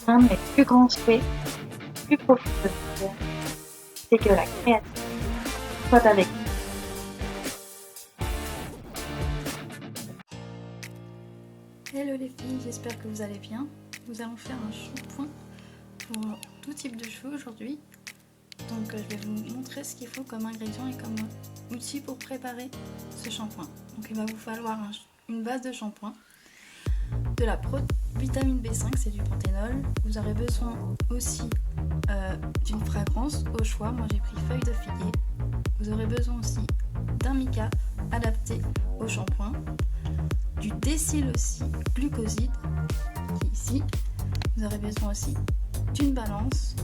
Un de mes plus grands souhaits, plus profonds de mon cœur, c'est que la créativité soit avec nous. Hello les filles, j'espère que vous allez bien. Nous allons faire un shampoing pour tout type de cheveux aujourd'hui. Donc je vais vous montrer ce qu'il faut comme ingrédient et comme outil pour préparer ce shampoing. Donc il va vous falloir une base de shampoing, de la vitamine B5, c'est du panthénol. Vous aurez besoin aussi d'une fragrance au choix. Moi j'ai pris feuille de figuier. Vous aurez besoin aussi d'un mica adapté au shampoing, du décil aussi glucoside qui est ici. Vous aurez besoin aussi d'une balance,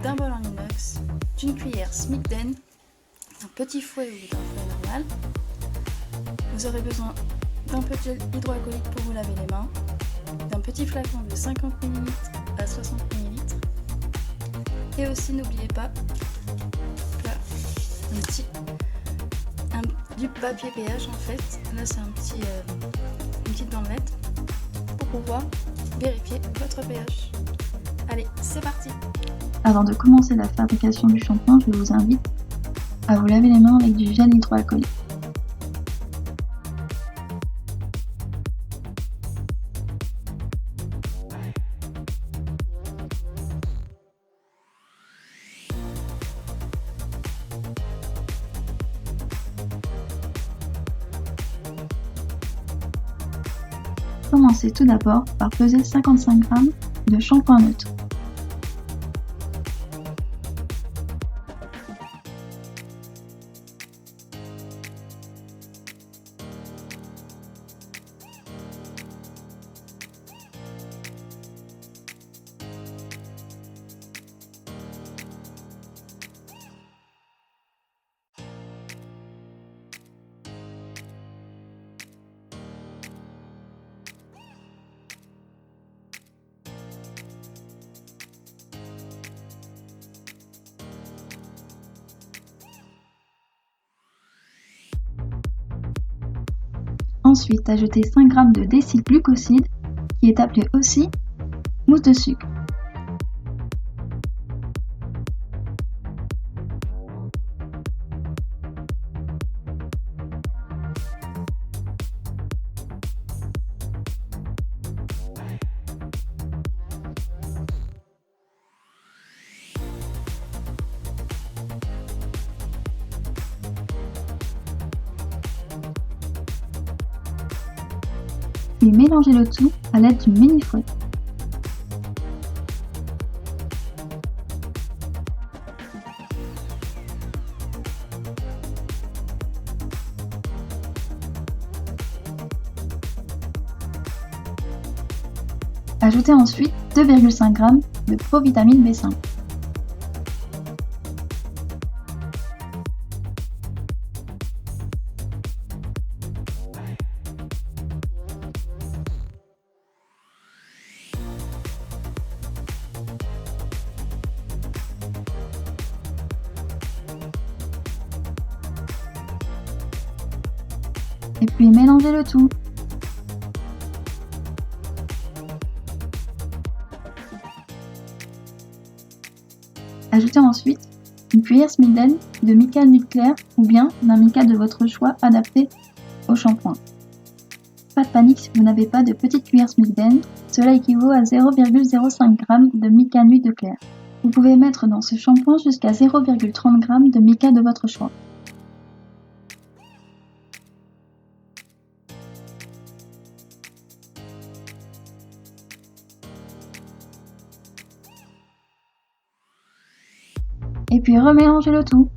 d'un bol en inox, d'une cuillère Smithden, d'un petit fouet ou d'un fouet normal. Vous aurez besoin d'un peu de gel hydroalcoolique pour vous laver les mains, d'un petit flacon de 50 ml à 60 ml. Et aussi n'oubliez pas du papier pH en fait. Là c'est une petite bandelette pour pouvoir vérifier votre pH. Allez, c'est parti! Avant de commencer la fabrication du shampoing, je vous invite à vous laver les mains avec du gel hydroalcoolique. Commencez tout d'abord par peser 55 g de shampoing neutre. Ensuite, ajoutez 5 g de décil glucoside, qui est appelé aussi mousse de sucre. Puis mélangez le tout à l'aide du mini-fouet. Ajoutez ensuite 2,5 g de provitamine B5. Et puis mélangez le tout. Ajoutez ensuite une cuillère Smithden de mica nucléaire ou bien d'un mica de votre choix adapté au shampoing. Pas de panique si vous n'avez pas de petite cuillère Smithden, cela équivaut à 0,05 g de mica nuit de clair. Vous pouvez mettre dans ce shampoing jusqu'à 0,30 g de mica de votre choix. Et puis remélangez le tout.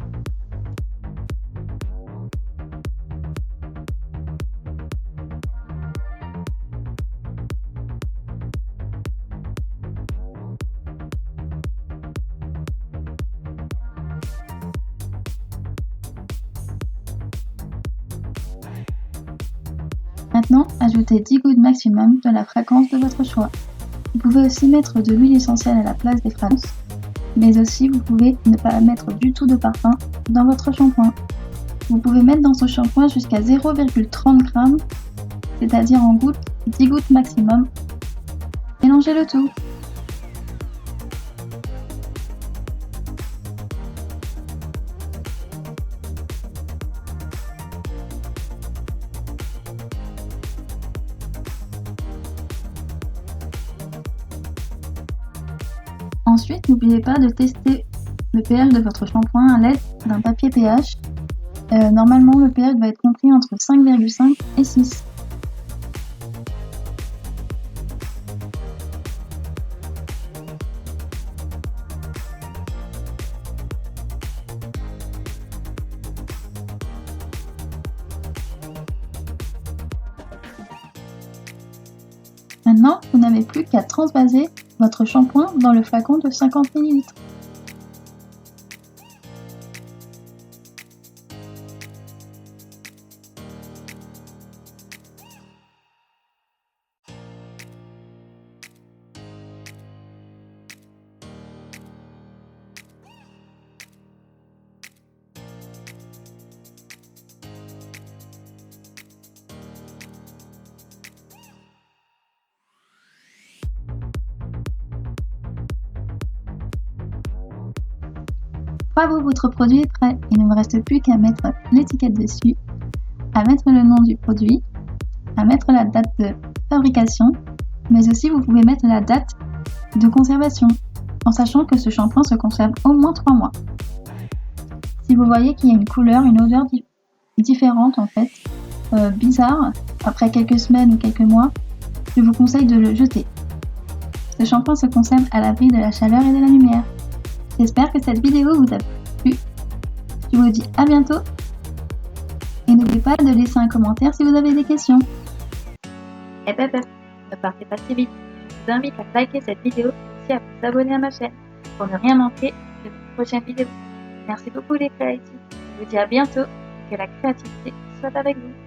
Maintenant, ajoutez 10 gouttes maximum de la fragrance de votre choix. Vous pouvez aussi mettre de l'huile essentielle à la place des fragrances, mais aussi vous pouvez ne pas mettre du tout de parfum dans votre shampoing. Vous pouvez mettre dans ce shampoing jusqu'à 0,30 g, c'est-à-dire en gouttes, 10 gouttes maximum. Mélangez le tout. Ensuite, n'oubliez pas de tester le pH de votre shampoing à l'aide d'un papier pH. Normalement, le pH va être compris entre 5,5 et 6. Maintenant, vous n'avez plus qu'à transvaser votre shampoing dans le flacon de 50 ml. Bravo, votre produit est prêt. Il ne vous reste plus qu'à mettre l'étiquette dessus, à mettre le nom du produit, à mettre la date de fabrication, mais aussi vous pouvez mettre la date de conservation, en sachant que ce shampoing se conserve au moins 3 mois. Si vous voyez qu'il y a une couleur, une odeur différente en fait, bizarre, après quelques semaines ou quelques mois, je vous conseille de le jeter. Ce shampoing se conserve à l'abri de la chaleur et de la lumière. J'espère que cette vidéo vous a plu. Je vous dis à bientôt et n'oubliez pas de laisser un commentaire si vous avez des questions. Et ne partez pas si vite. Je vous invite à liker cette vidéo et aussi à vous abonner à ma chaîne pour ne rien manquer de mes prochaines vidéos. Merci beaucoup les créatifs. Je vous dis à bientôt et que la créativité soit avec vous.